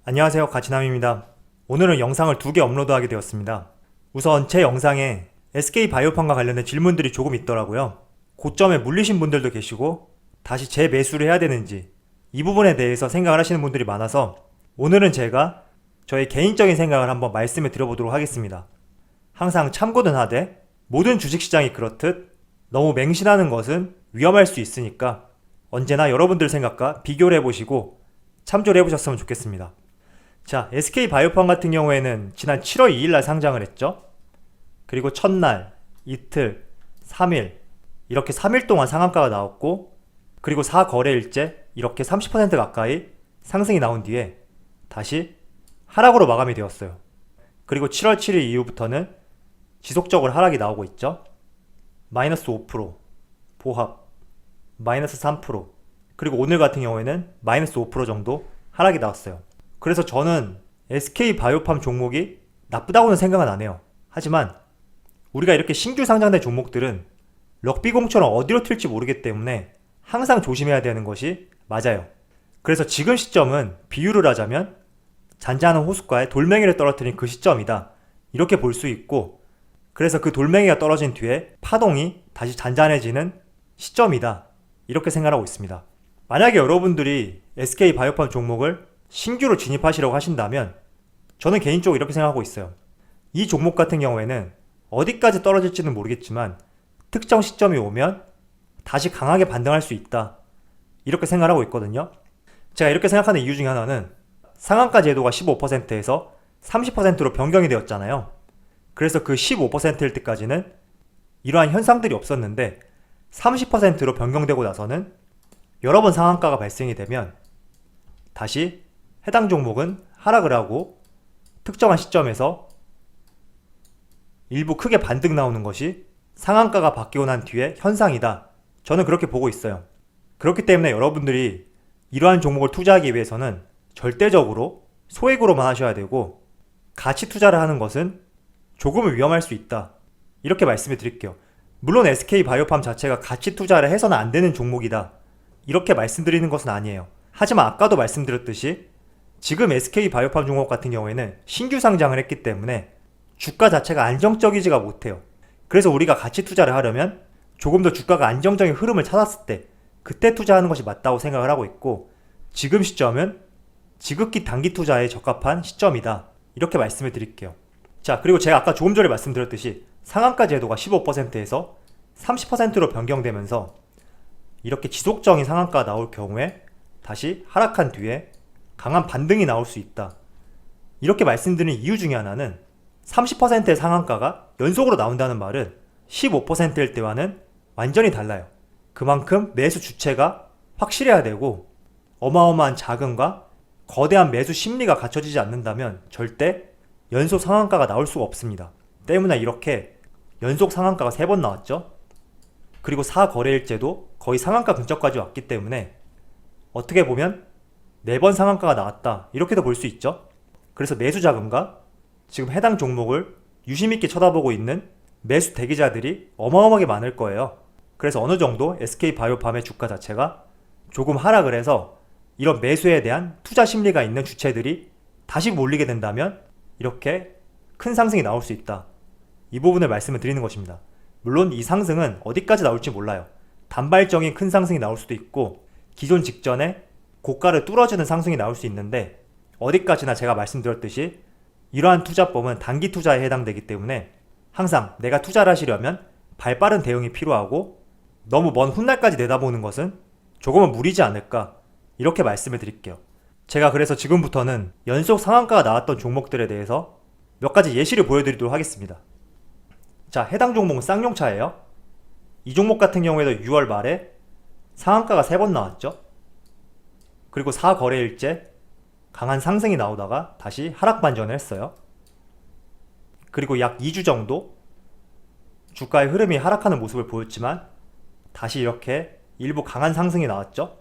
안녕하세요, 가치남입니다. 오늘은 영상을 2개 업로드하게 되었습니다. 우선 제 영상에 SK바이오팜과 관련된 질문들이 조금 있더라고요. 고점에 물리신 분들도 계시고 다시 재매수를 해야 되는지 이 부분에 대해서 생각을 하시는 분들이 많아서 오늘은 제가 저의 개인적인 생각을 한번 말씀을 드려보도록 하겠습니다. 항상 참고는 하되 모든 주식시장이 그렇듯 너무 맹신하는 것은 위험할 수 있으니까 언제나 여러분들 생각과 비교를 해보시고 참조를 해보셨으면 좋겠습니다. 자, SK바이오팜 같은 경우에는 지난 7월 2일날 상장을 했죠. 그리고 첫날, 이틀, 3일 이렇게 3일 동안 상한가가 나왔고, 그리고 4거래일째 이렇게 30% 가까이 상승이 나온 뒤에 다시 하락으로 마감이 되었어요. 그리고 7월 7일 이후부터는 지속적으로 하락이 나오고 있죠. 마이너스 5%, 보합, 마이너스 3%, 그리고 오늘 같은 경우에는 마이너스 5% 정도 하락이 나왔어요. 그래서 저는 SK바이오팜 종목이 나쁘다고는 생각은 안 해요. 하지만 우리가 이렇게 신규 상장된 종목들은 럭비공처럼 어디로 튈지 모르기 때문에 항상 조심해야 되는 것이 맞아요. 그래서 지금 시점은 비유를 하자면 잔잔한 호숫가에 돌멩이를 떨어뜨린 그 시점이다, 이렇게 볼 수 있고, 그래서 그 돌멩이가 떨어진 뒤에 파동이 다시 잔잔해지는 시점이다, 이렇게 생각하고 있습니다. 만약에 여러분들이 SK바이오팜 종목을 신규로 진입하시려고 하신다면 저는 개인적으로 이렇게 생각하고 있어요. 이 종목 같은 경우에는 어디까지 떨어질지는 모르겠지만 특정 시점이 오면 다시 강하게 반등할 수 있다, 이렇게 생각하고 있거든요. 제가 이렇게 생각하는 이유 중에 하나는 상한가 제도가 15%에서 30%로 변경이 되었잖아요. 그래서 그 15%일 때까지는 이러한 현상들이 없었는데 30%로 변경되고 나서는 여러 번 상한가가 발생이 되면 다시 해당 종목은 하락을 하고 특정한 시점에서 일부 크게 반등 나오는 것이 상한가가 바뀌고 난 뒤의 현상이다, 저는 그렇게 보고 있어요. 그렇기 때문에 여러분들이 이러한 종목을 투자하기 위해서는 절대적으로 소액으로만 하셔야 되고, 가치 투자를 하는 것은 조금은 위험할 수 있다, 이렇게 말씀을 드릴게요. 물론 SK바이오팜 자체가 가치 투자를 해서는 안 되는 종목이다, 이렇게 말씀드리는 것은 아니에요. 하지만 아까도 말씀드렸듯이 지금 SK바이오팜 종목 같은 경우에는 신규 상장을 했기 때문에 주가 자체가 안정적이지가 못해요. 그래서 우리가 가치 투자를 하려면 조금 더 주가가 안정적인 흐름을 찾았을 때 그때 투자하는 것이 맞다고 생각을 하고 있고, 지금 시점은 지극히 단기 투자에 적합한 시점이다, 이렇게 말씀을 드릴게요. 자, 그리고 제가 아까 조금 전에 말씀드렸듯이 상한가 제도가 15%에서 30%로 변경되면서 이렇게 지속적인 상한가가 나올 경우에 다시 하락한 뒤에 강한 반등이 나올 수 있다, 이렇게 말씀드리는 이유 중에 하나는 30%의 상한가가 연속으로 나온다는 말은 15%일 때와는 완전히 달라요. 그만큼 매수 주체가 확실해야 되고 어마어마한 자금과 거대한 매수 심리가 갖춰지지 않는다면 절대 연속 상한가가 나올 수가 없습니다. 때문에 이렇게 연속 상한가가 3번 나왔죠. 그리고 4거래일째도 거의 상한가 근처까지 왔기 때문에 어떻게 보면 4번 상한가가 나왔다, 이렇게도 볼 수 있죠. 그래서 매수 자금과 지금 해당 종목을 유심있게 쳐다보고 있는 매수 대기자들이 어마어마하게 많을 거예요. 그래서 어느 정도 SK바이오팜의 주가 자체가 조금 하락을 해서 이런 매수에 대한 투자 심리가 있는 주체들이 다시 몰리게 된다면 이렇게 큰 상승이 나올 수 있다, 이 부분을 말씀을 드리는 것입니다. 물론 이 상승은 어디까지 나올지 몰라요. 단발적인 큰 상승이 나올 수도 있고 기존 직전에 고가를 뚫어주는 상승이 나올 수 있는데, 어디까지나 제가 말씀드렸듯이 이러한 투자법은 단기 투자에 해당되기 때문에 항상 내가 투자를 하시려면 발빠른 대응이 필요하고 너무 먼 훗날까지 내다보는 것은 조금은 무리지 않을까, 이렇게 말씀을 드릴게요. 제가 그래서 지금부터는 연속 상한가가 나왔던 종목들에 대해서 몇 가지 예시를 보여드리도록 하겠습니다. 자, 해당 종목은 쌍용차예요. 이 종목 같은 경우에도 6월 말에 상한가가 3번 나왔죠. 그리고 4거래일째 강한 상승이 나오다가 다시 하락 반전을 했어요. 그리고 약 2주 정도 주가의 흐름이 하락하는 모습을 보였지만 다시 이렇게 일부 강한 상승이 나왔죠.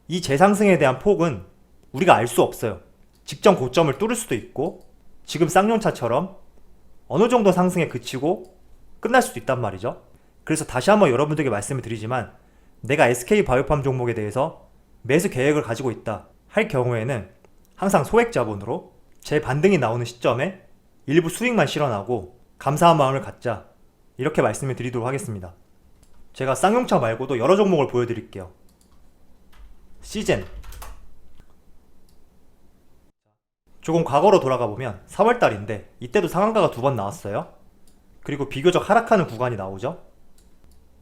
이 재상승에 대한 폭은 우리가 알 수 없어요. 직전 고점을 뚫을 수도 있고 지금 쌍용차처럼 어느 정도 상승에 그치고 끝날 수도 있단 말이죠. 그래서 다시 한번 여러분들에게 말씀을 드리지만 내가 SK바이오팜 종목에 대해서 매수 계획을 가지고 있다 할 경우에는 항상 소액 자본으로 재반등이 나오는 시점에 일부 수익만 실현하고 감사한 마음을 갖자, 이렇게 말씀을 드리도록 하겠습니다. 제가 쌍용차 말고도 여러 종목을 보여드릴게요. 시젠, 조금 과거로 돌아가 보면 3월달인데 이때도 상한가가 2번 나왔어요. 그리고 비교적 하락하는 구간이 나오죠.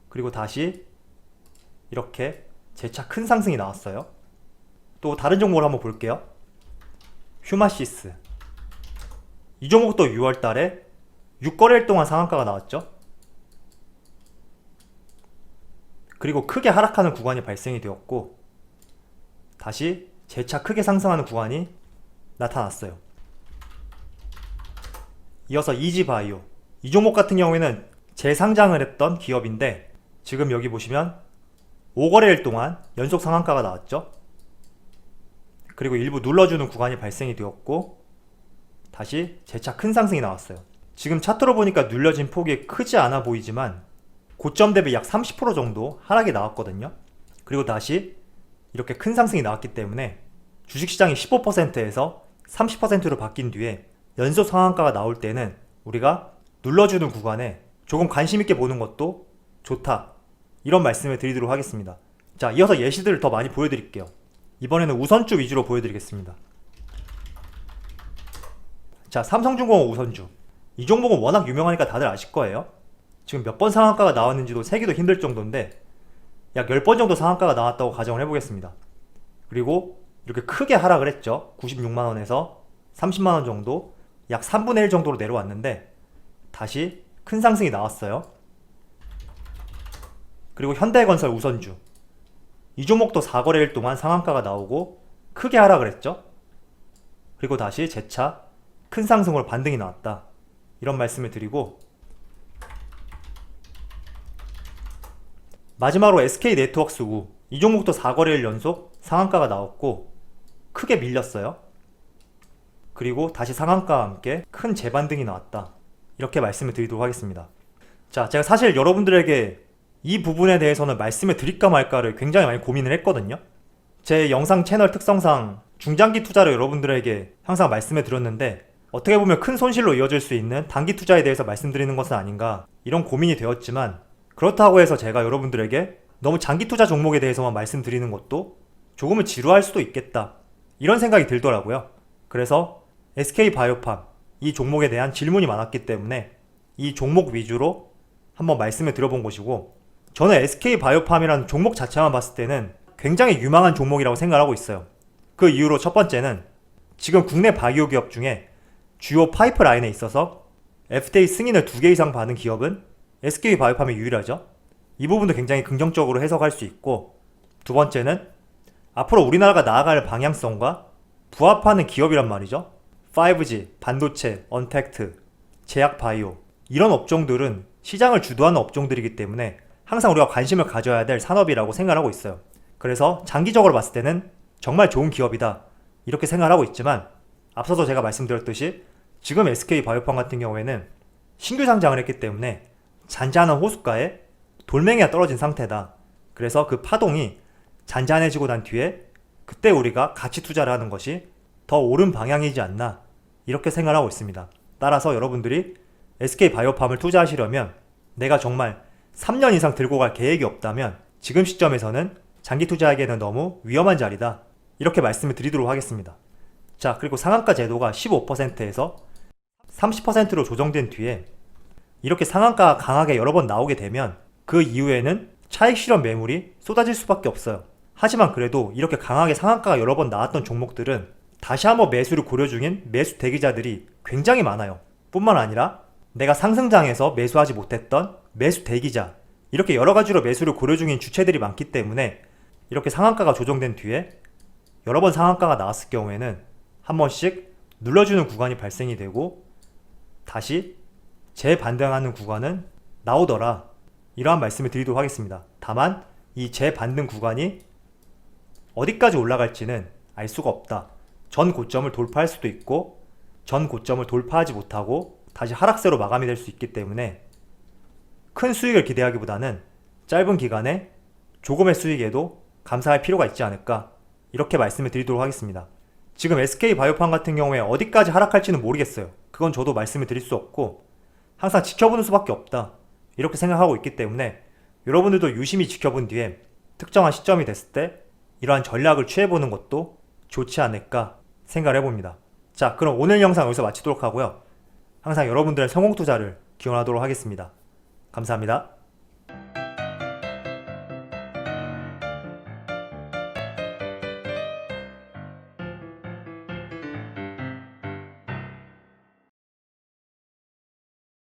그리고 다시 이렇게 재차 큰 상승이 나왔어요. 또 다른 종목을 한번 볼게요. 휴마시스, 이 종목도 6월달에 6거래일 동안 상한가가 나왔죠. 그리고 크게 하락하는 구간이 발생이 되었고 다시 재차 크게 상승하는 구간이 나타났어요. 이어서 이지바이오, 이 종목 같은 경우에는 재상장을 했던 기업인데 지금 여기 보시면 5거래일 동안 연속 상한가가 나왔죠. 그리고 일부 눌러주는 구간이 발생이 되었고 다시 재차 큰 상승이 나왔어요. 지금 차트로 보니까 눌려진 폭이 크지 않아 보이지만 고점 대비 약 30% 정도 하락이 나왔거든요. 그리고 다시 이렇게 큰 상승이 나왔기 때문에 주식시장이 15%에서 30%로 바뀐 뒤에 연속 상한가가 나올 때는 우리가 눌러주는 구간에 조금 관심있게 보는 것도 좋다, 이런 말씀을 드리도록 하겠습니다. 자, 이어서 예시들을 더 많이 보여드릴게요. 이번에는 우선주 위주로 보여드리겠습니다. 자, 삼성중공업 우선주, 이 종목은 워낙 유명하니까 다들 아실 거예요. 지금 몇 번 상한가가 나왔는지도 세기도 힘들 정도인데 약 10번 정도 상한가가 나왔다고 가정을 해보겠습니다. 그리고 이렇게 크게 하락을 했죠. 96만원에서 30만원 정도, 약 3분의 1 정도로 내려왔는데 다시 큰 상승이 나왔어요. 그리고 현대건설 우선주, 이 종목도 4거래일 동안 상한가가 나오고 크게 하락을 했죠. 그리고 다시 재차 큰 상승으로 반등이 나왔다, 이런 말씀을 드리고, 마지막으로 SK네트워크스 우, 이 종목도 4거래일 연속 상한가가 나왔고 크게 밀렸어요. 그리고 다시 상한가와 함께 큰 재반등이 나왔다, 이렇게 말씀을 드리도록 하겠습니다. 자, 제가 사실 여러분들에게 이 부분에 대해서는 말씀을 드릴까 말까를 굉장히 많이 고민을 했거든요. 제 영상 채널 특성상 중장기 투자를 여러분들에게 항상 말씀을 드렸는데 어떻게 보면 큰 손실로 이어질 수 있는 단기 투자에 대해서 말씀드리는 것은 아닌가, 이런 고민이 되었지만, 그렇다고 해서 제가 여러분들에게 너무 장기 투자 종목에 대해서만 말씀드리는 것도 조금은 지루할 수도 있겠다, 이런 생각이 들더라고요. 그래서 SK바이오팜, 이 종목에 대한 질문이 많았기 때문에 이 종목 위주로 한번 말씀을 드려본 것이고, 저는 SK바이오팜이라는 종목 자체만 봤을 때는 굉장히 유망한 종목이라고 생각하고 있어요. 그 이유로 첫 번째는 지금 국내 바이오 기업 중에 주요 파이프라인에 있어서 FDA 승인을 2개 이상 받은 기업은 SK바이오팜이 유일하죠. 이 부분도 굉장히 긍정적으로 해석할 수 있고, 두 번째는 앞으로 우리나라가 나아갈 방향성과 부합하는 기업이란 말이죠. 5G, 반도체, 언택트, 제약바이오, 이런 업종들은 시장을 주도하는 업종들이기 때문에 항상 우리가 관심을 가져야 될 산업이라고 생각하고 있어요. 그래서 장기적으로 봤을 때는 정말 좋은 기업이다, 이렇게 생각하고 있지만, 앞서서 제가 말씀드렸듯이 지금 SK바이오팜 같은 경우에는 신규 상장을 했기 때문에 잔잔한 호숫가에 돌멩이가 떨어진 상태다. 그래서 그 파동이 잔잔해지고 난 뒤에 그때 우리가 가치 투자를 하는 것이 더 옳은 방향이지 않나, 이렇게 생각하고 있습니다. 따라서 여러분들이 SK바이오팜을 투자하시려면 내가 정말 3년 이상 들고 갈 계획이 없다면 지금 시점에서는 장기 투자하기에는 너무 위험한 자리다, 이렇게 말씀을 드리도록 하겠습니다. 자, 그리고 상한가 제도가 15%에서 30%로 조정된 뒤에 이렇게 상한가가 강하게 여러 번 나오게 되면 그 이후에는 차익 실현 매물이 쏟아질 수밖에 없어요. 하지만 그래도 이렇게 강하게 상한가가 여러 번 나왔던 종목들은 다시 한번 매수를 고려 중인 매수 대기자들이 굉장히 많아요. 뿐만 아니라 내가 상승장에서 매수하지 못했던 매수 대기자, 이렇게 여러 가지로 매수를 고려 중인 주체들이 많기 때문에 이렇게 상한가가 조정된 뒤에 여러 번 상한가가 나왔을 경우에는 한 번씩 눌러주는 구간이 발생이 되고 다시 재반등하는 구간은 나오더라, 이러한 말씀을 드리도록 하겠습니다. 다만 이 재반등 구간이 어디까지 올라갈지는 알 수가 없다. 전 고점을 돌파할 수도 있고 전 고점을 돌파하지 못하고 다시 하락세로 마감이 될 수 있기 때문에 큰 수익을 기대하기보다는 짧은 기간에 조금의 수익에도 감사할 필요가 있지 않을까, 이렇게 말씀을 드리도록 하겠습니다. 지금 SK바이오팜 같은 경우에 어디까지 하락할지는 모르겠어요. 그건 저도 말씀을 드릴 수 없고 항상 지켜보는 수밖에 없다, 이렇게 생각하고 있기 때문에 여러분들도 유심히 지켜본 뒤에 특정한 시점이 됐을 때 이러한 전략을 취해보는 것도 좋지 않을까 생각을 해봅니다. 자, 그럼 오늘 영상 여기서 마치도록 하고요. 항상 여러분들의 성공 투자를 기원하도록 하겠습니다. 감사합니다.